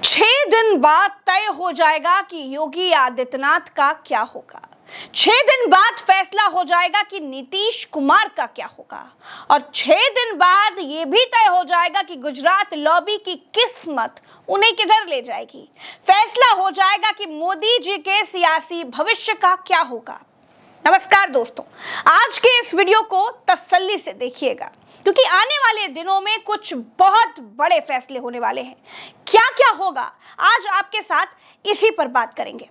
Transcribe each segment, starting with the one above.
छह दिन बाद तय हो जाएगा कि योगी आदित्यनाथ का क्या होगा। 6 दिन बाद फैसला हो जाएगा कि नीतीश कुमार का क्या होगा और 6 दिन बाद यह भी तय हो जाएगा कि गुजरात लॉबी की किस्मत उन्हें किधर ले जाएगी। फैसला हो जाएगा कि मोदी जी के सियासी भविष्य का क्या होगा। नमस्कार दोस्तों, आज के इस वीडियो को तसल्ली से देखिएगा क्योंकि आने वाले दिनों में कुछ बहुत बड़े फैसले होने वाले हैं। क्या क्या होगा आज आपके साथ इसी पर बात करेंगे।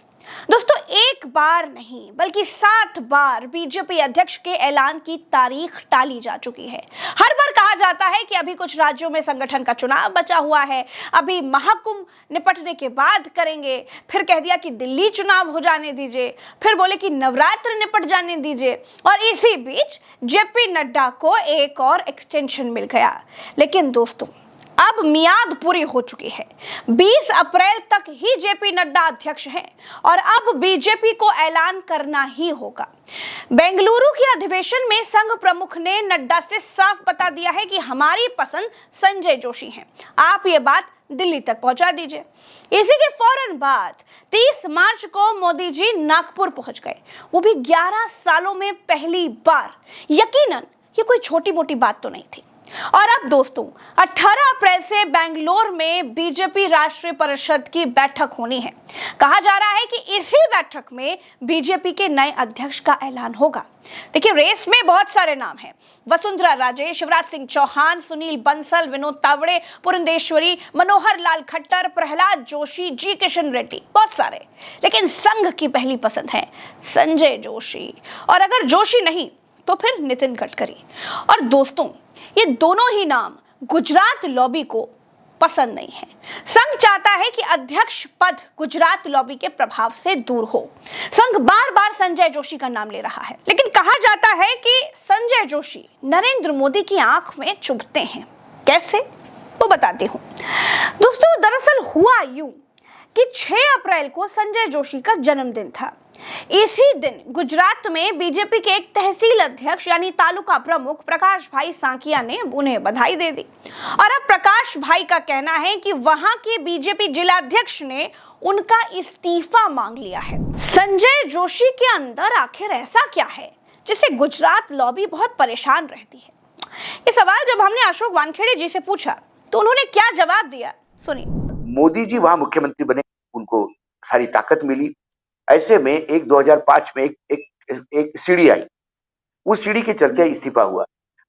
दोस्तों, एक बार नहीं बल्कि 7 बार बीजेपी अध्यक्ष के ऐलान की तारीख टाली जा चुकी है। हर बार कहा जाता है कि अभी कुछ राज्यों में संगठन का चुनाव बचा हुआ है, अभी महाकुंभ निपटने के बाद करेंगे, फिर कह दिया कि दिल्ली चुनाव हो जाने दीजिए, फिर बोले कि नवरात्र निपट जाने दीजिए और इसी बीच जेपी नड्डा को एक और एक्सटेंशन मिल गया। लेकिन दोस्तों, अब मियाद पूरी हो चुकी है। 20 अप्रैल तक ही जेपी नड्डा अध्यक्ष हैं और अब बीजेपी को ऐलान करना ही होगा। बेंगलुरु के अधिवेशन में संघ प्रमुख ने नड्डा से साफ बता दिया है कि हमारी पसंद संजय जोशी हैं, आप ये बात दिल्ली तक पहुंचा दीजिए। इसी के फौरन बाद 30 मार्च को मोदी जी नागपुर पहुंच गए, वो भी 11 सालों में पहली बार। यकीनन ये कोई छोटी मोटी बात तो नहीं थी। और अब दोस्तों, 18 अप्रैल से बेंगलोर में बीजेपी राष्ट्रीय परिषद की बैठक होनी है। कहा जा रहा है कि इसी बैठक में बीजेपी के नए अध्यक्ष का ऐलान होगा। देखिए, रेस में बहुत सारे नाम हैं। वसुंधरा राजे, शिवराज सिंह चौहान, सुनील बंसल, विनोद तावड़े, पुरंदेश्वरी, मनोहर लाल खट्टर, प्रहलाद जोशी, जी किशन रेड्डी, बहुत सारे। लेकिन संघ की पहली पसंद है संजय जोशी, और अगर जोशी नहीं तो फिर नितिन गडकरी। और दोस्तों, ये दोनों ही नाम गुजरात लॉबी को पसंद नहीं है। संघ चाहता है कि अध्यक्ष पद गुजरात लॉबी के प्रभाव से दूर हो। संघ बार बार संजय जोशी का नाम ले रहा है, लेकिन कहा जाता है कि संजय जोशी नरेंद्र मोदी की आंख में चुभते हैं। कैसे, वो बताती हूँ। दोस्तों, दरअसल हुआ यूं कि 6 अप्रैल को संजय जोशी का जन्मदिन था। इसी दिन गुजरात में बीजेपी के एक तहसील अध्यक्ष यानी तालुका प्रमुख प्रकाश भाई सांकिया ने उन्हें बधाई दे दी। और अब प्रकाश भाई का कहना है कि वहां के बीजेपी जिलाध्यक्ष ने उनका इस्तीफा मांग लिया है। संजय जोशी के अंदर आखिर ऐसा क्या है जिससे गुजरात लॉबी बहुत परेशान रहती है। ये सवाल जब हमने अशोक वानखेड़े जी से पूछा तो उन्होंने क्या जवाब दिया, सुनिए। मोदी जी वहां मुख्यमंत्री बने, उनको सारी ताकत मिली। ऐसे में 2005 में एक सीढ़ी आई, उस सीढ़ी के चलते इस्तीफा हुआ।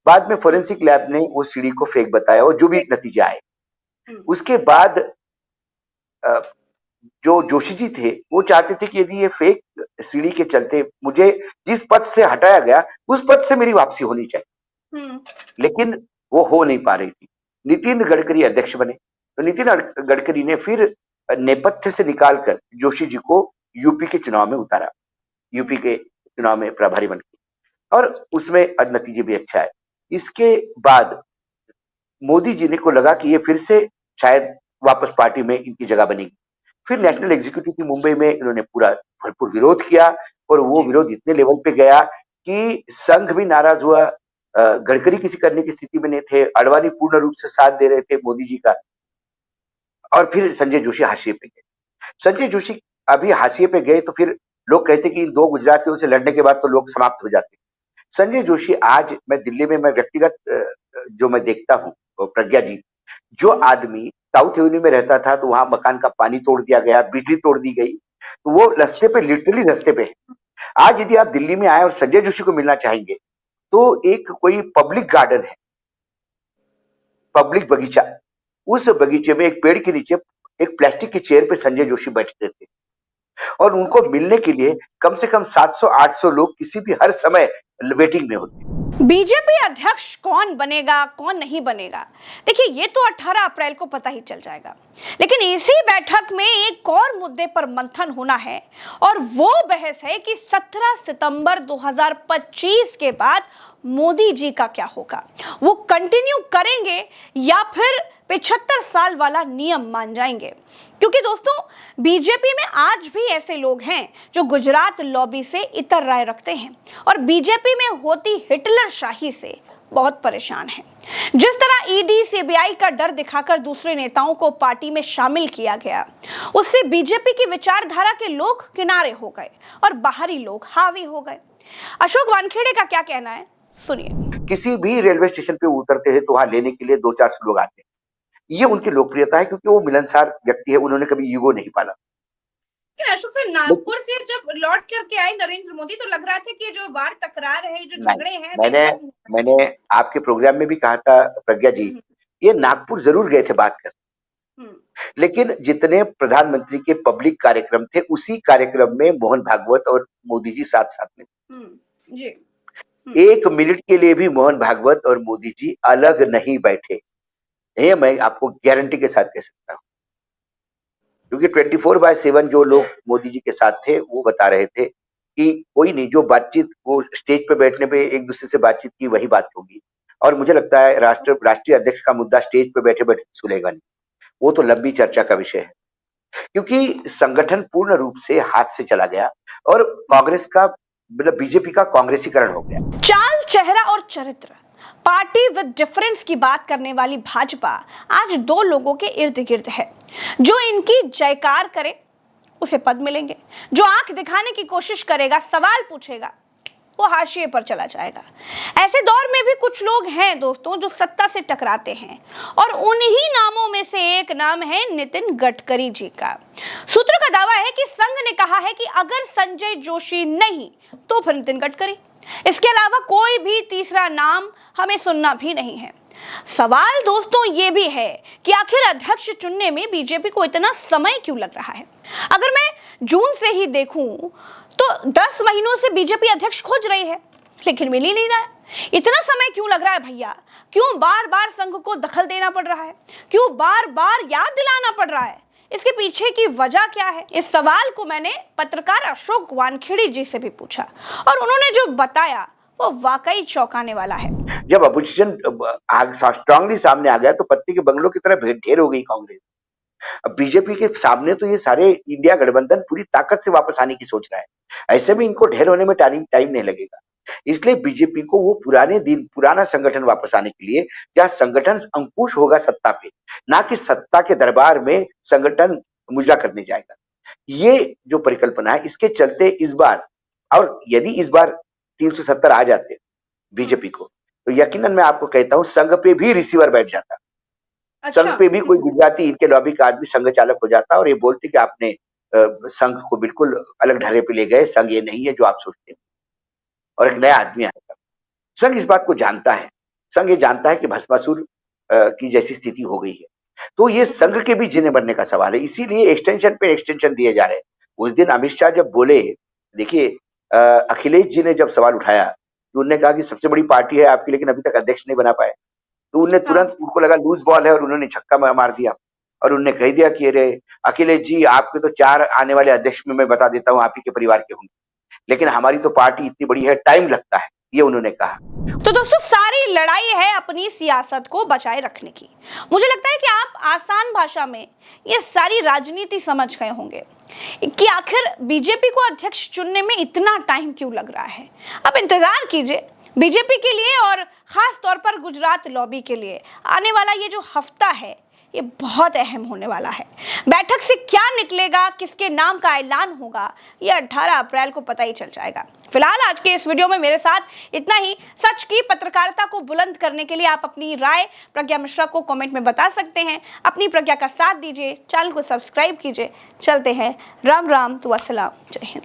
बाद में फोरेंसिक लैब ने उस सीढ़ी को फेक बताया और जो भी नतीजे आए, उसके बाद जो जोशी जी थे वो चाहते थे कि यदि ये फेक सीढ़ी के चलते मुझे जिस पद से हटाया गया उस पद से मेरी वापसी होनी चाहिए, लेकिन वो हो नहीं पा रही थी। नितिन गडकरी अध्यक्ष बने तो नितिन गडकरी ने फिर नेपथ्य से निकालकर जोशी जी को यूपी के चुनाव में उतारा, यूपी के चुनाव में प्रभारी बन गए और उसमें नतीजे भी अच्छा है। इसके बाद मोदी जी ने को लगा कि ये फिर से शायद वापस पार्टी में इनकी जगह बनेगी। फिर नेशनल एग्जीक्यूटिव की मुंबई में इन्होंने पूरा भरपूर विरोध किया और वो विरोध इतने लेवल पे गया कि संघ भी नाराज हुआ। गडकरी किसी करने की स्थिति में नहीं थे, अडवाणी पूर्ण रूप से साथ दे रहे थे मोदी जी का, और फिर संजय जोशी हाशिए पे गए। संजय जोशी अभी हाशिए पे गए तो फिर लोग कहते कि इन 2 गुजरातियों से लड़ने के बाद तो लोग समाप्त हो जाते। संजय जोशी आज मैं दिल्ली में, मैं व्यक्तिगत जो मैं देखता हूँ, प्रज्ञा जी, जो आदमी साउथ एवेन्यू में रहता था तो वहां मकान का पानी तोड़ दिया गया, बिजली तोड़ दी गई, तो वो रास्ते पे, लिटरली रास्ते पे है। आज यदि आप दिल्ली में आए और संजय जोशी को मिलना चाहेंगे तो एक कोई पब्लिक गार्डन है, पब्लिक बगीचा, उस बगीचे में एक पेड़ के नीचे एक प्लास्टिक की चेयर पे संजय जोशी बैठते थे और उनको मिलने के लिए कम से कम 700-800 लोग किसी भी हर समय वेटिंग में होते। बीजेपी अध्यक्ष कौन बनेगा, कौन नहीं बनेगा, देखिए ये तो 18 अप्रैल को पता ही चल जाएगा। लेकिन इसी बैठक में एक और मुद्दे पर मंथन होना है और वो बहस है कि 17 सितंबर 2025 के बाद मोदी जी का क्या होगा। वो कंटिन्यू करेंगे या फिर 75 साल वाला नियम मान जाएंगे। क्योंकि दोस्तों, बीजेपी में आज भी ऐसे लोग हैं जो गुजरात लॉबी से इतर राय रखते हैं और बीजेपी में होती हिटलर शाही से बहुत परेशान हैं। जिस तरह ईडी सीबीआई का डर दिखाकर दूसरे नेताओं को पार्टी में शामिल किया गया, उससे बीजेपी की विचारधारा के लोग किनारे हो गए और बाहरी लोग हावी हो गए। अशोक वानखेड़े का क्या कहना है, सुनिए। किसी भी रेलवे स्टेशन पे उतरते हैं तो वहां लेने के लिए 200-400 लोग आते हैं। ये उनकी लोकप्रियता है क्योंकि वो मिलनसार व्यक्ति है, उन्होंने कभी ईगो नहीं पाला। अशोक सर, नागपुर से जब लौट करके आए नरेंद्र मोदी तो लग रहा था कि जो वार तकरार है, जो झगड़े हैं, मैंने आपके प्रोग्राम में भी कहा था प्रज्ञा जी, ये नागपुर जरूर गए थे बात कर, लेकिन जितने प्रधानमंत्री के पब्लिक कार्यक्रम थे उसी कार्यक्रम में मोहन भागवत और मोदी जी साथ साथ में जी। 1 मिनट के लिए भी मोहन भागवत और मोदी जी अलग नहीं बैठे, ये मैं आपको गारंटी के साथ कह सकता हूं, क्योंकि 24/7 जो लोग मोदी जी के साथ थे वो बता रहे थे कि कोई नहीं, जो बातचीत वो स्टेज पे बैठने पे एक दूसरे से बातचीत की वही बात होगी। और मुझे लगता है राष्ट्रीय अध्यक्ष का मुद्दा स्टेज पे बैठे बैठे सुलेगा नहीं, वो तो लंबी चर्चा का विषय है, क्योंकि संगठन पूर्ण रूप से हाथ से चला गया और कांग्रेस का मतलब बीजेपी का कांग्रेसीकरण हो गया। चाल, चेहरा और चरित्र, पार्टी विद डिफरेंस की बात करने वाली भाजपा आज 2 लोगों के इर्द गिर्द है। जो इनकी जयकार करे उसे पद मिलेंगे, जो आंख दिखाने की कोशिश करेगा, सवाल पूछेगा, वो हाशिए पर चला जाएगा। ऐसे दौर में भी कुछ लोग हैं दोस्तों जो सत्ता से टकराते हैं और उन्हीं नामों में से एक नाम है नितिन गडकरी जी का। सूत्रों का दावा है कि संघ ने कहा है कि अगर संजय जोशी नहीं तो फिर नितिन गडकरी, इसके अलावा कोई भी तीसरा नाम हमें सुनना भी नहीं है। सवाल दोस्तों ये भी है कि आखिर अध्यक्ष चुनने में बीजेपी को इतना समय क्यों लग रहा है। अगर मैं जून से ही देखूं तो 10 महीनों से बीजेपी अध्यक्ष खोज रही है लेकिन मिल ही नहीं रहा है। इतना समय क्यों लग रहा है भैया? क्यों बार बार संघ को दखल देना पड़ रहा है? क्यों बार बार याद दिलाना पड़ रहा है? इसके पीछे की वजह क्या है? इस सवाल को मैंने पत्रकार अशोक वानखेड़े जी से भी पूछा और उन्होंने जो बताया वो वाकई चौंकाने वाला है। जब अपोजिशन स्ट्रांगली सामने आ गया तो पत्ते के बंगलों की तरह ढेर हो गई कांग्रेस। अब बीजेपी के सामने तो ये सारे इंडिया गठबंधन पूरी ताकत से वापस आने की सोच रहा है, ऐसे में इनको ढेर होने में टाइम नहीं लगेगा। इसलिए बीजेपी को वो पुराना संगठन वापस आने के लिए, जहां संगठन अंकुश होगा सत्ता पे, ना कि सत्ता के दरबार में संगठन मुजरा करने जाएगा। ये जो परिकल्पना है, इसके चलते इस बार, और यदि इस बार 370 आ जाते बीजेपी को, तो यकीनन मैं आपको कहता हूं संघ पे भी रिसीवर बैठ जाता। संघ पे भी कोई गुजराती इनके लॉबी का आदमी संघ चालक हो जाता और ये बोलते कि आपने संघ को बिल्कुल अलग ढर्रे पे ले गए, संघ ये नहीं है जो आप सोचते हैं, और एक नया आदमी आएगा। संघ इस बात को जानता है, संघ ये जानता है कि भस्मासुर की जैसी स्थिति हो गई है, तो ये संघ के भी जीने मरने का सवाल है। इसीलिए एक्सटेंशन पे एक्सटेंशन दिए जा रहे हैं। उस दिन अमित शाह जब बोले, देखिए अखिलेश जी ने जब सवाल उठाया तो उन्होंने कहा कि सबसे बड़ी पार्टी है आपकी लेकिन अभी तक अध्यक्ष नहीं बना पाए, तो उन्हें तुरंत उनको लगा लूज बॉल है और उन्होंने छक्का मार दिया और उन्होंने कह दिया कि अरे अखिलेश जी, आपके तो 4 आने वाले अध्यक्ष में मैं बता देता हूं आप ही के परिवार के होंगे, लेकिन हमारी तो पार्टी इतनी बड़ी है, टाइम लगता है, ये उन्होंने कहा। तो दोस्तों सारी लड़ाई है अपनी सियासत को बचाए रखने की। मुझे लगता है कि आप आसान भाषा में ये सारी राजनीति समझ गए होंगे कि आखिर बीजेपी को अध्यक्ष चुनने में इतना टाइम क्यों लग रहा है। अब इंतजार कीजिए बीजेपी के लिए और खास तौर पर गुजरात लॉबी के लिए आने वाला ये जो हफ्ता है ये बहुत अहम होने वाला है। बैठक से क्या निकलेगा, किसके नाम का ऐलान होगा, ये 18 अप्रैल को पता ही चल जाएगा। फिलहाल आज के इस वीडियो में मेरे साथ इतना ही। सच की पत्रकारिता को बुलंद करने के लिए आप अपनी राय प्रज्ञा मिश्रा को कमेंट में बता सकते हैं। अपनी प्रज्ञा का साथ दीजिए, चैनल को सब्सक्राइब कीजिए। चलते हैं, राम राम, तो अस्सलाम, जय हिंद।